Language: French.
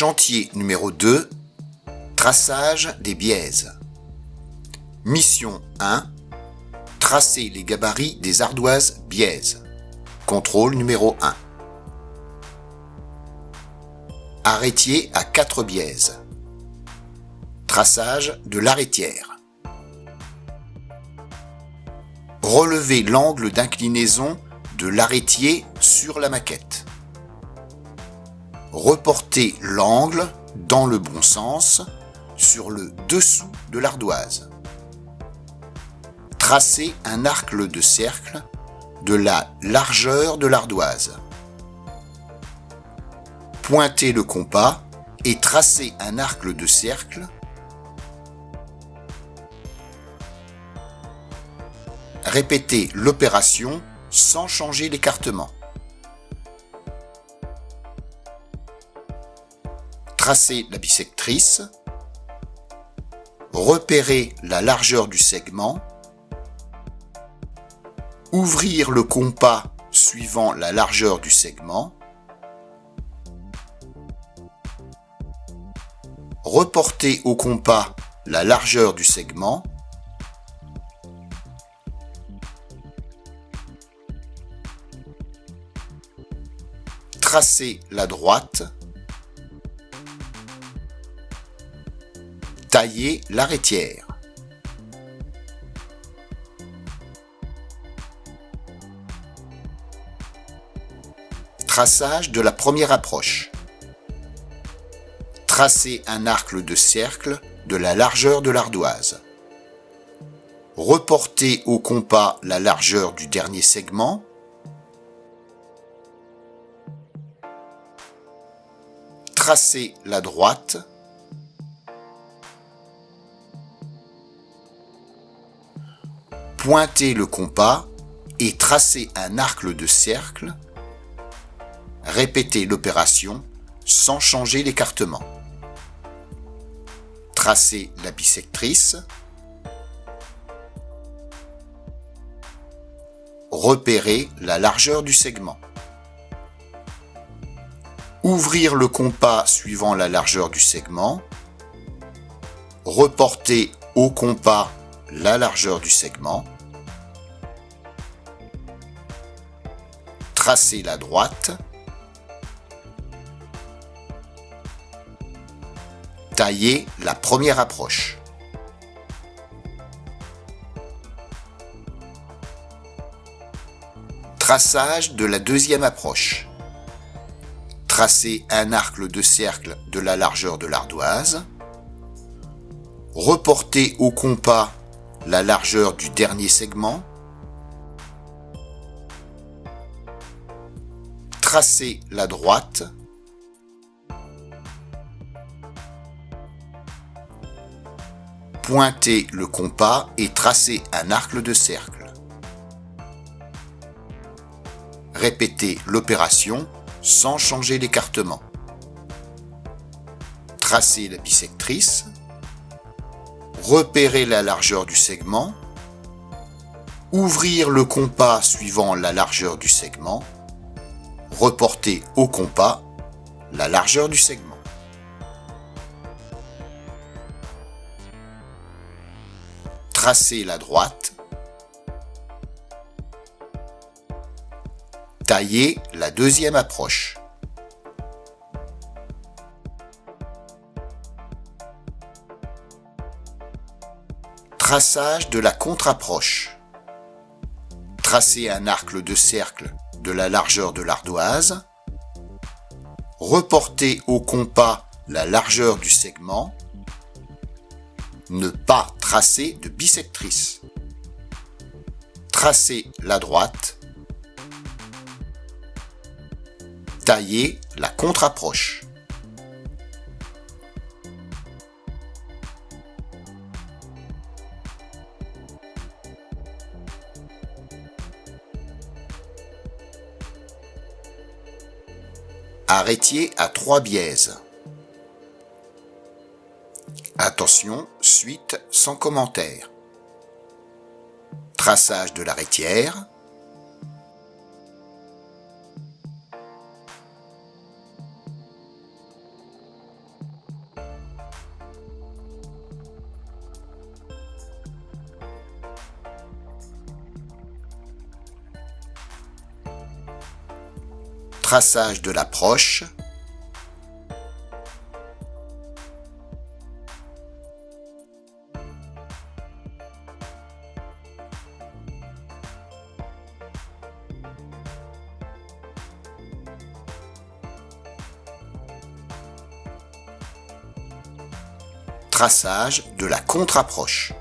Chantier numéro 2, traçage des biaises. Mission 1, tracer les gabarits des ardoises biaises. Contrôle numéro 1. Arrêtier à 4 biaises. Traçage de l'arrêtière. Relever l'angle d'inclinaison de l'arrêtier sur la maquette. Reporter l'angle dans le bon sens sur le dessous de l'ardoise. Tracer un arc de cercle de la largeur de l'ardoise. Pointer le compas et tracer un arc de cercle Répétez l'opération sans changer l'écartement. Tracez la bissectrice. Repérez la largeur du segment. Ouvrir le compas suivant la largeur du segment. Reporter au compas la largeur du segment. Tracer la droite. Tailler l'arrêtière. Traçage de la première approche. Tracer un arc de cercle de la largeur de l'ardoise. Reporter au compas la largeur du dernier segment. Tracer la droite. Pointer le compas et tracer un arc de cercle. Répétez l'opération sans changer l'écartement. Tracer la bissectrice. Repérer la largeur du segment. Ouvrir le compas suivant la largeur du segment. Reporter au compas la largeur du segment. Tracer la droite. Tailler la première approche. Traçage de la deuxième approche. Tracer un arc de cercle de la largeur de l'ardoise. Reporter au compas la largeur du dernier segment. Tracer la droite. Pointer le compas et tracer un arc de cercle. Répétez l'opération sans changer l'écartement. Tracer la bissectrice. Repérer la largeur du segment. Ouvrir le compas suivant la largeur du segment. Reporter au compas la largeur du segment. Tracer la droite. Tailler la deuxième approche. Traçage de la contre-approche. Tracer un arc de cercle de la largeur de l'ardoise. Reporter au compas la largeur du segment. Ne pas tracer de bissectrice. Tracer la droite. Tailler la contre-approche. Arrêtier à 3 biaises. Attention, suite sans commentaire. Traçage de l'arrêtière. traçage de l'approche, traçage de la contre-approche.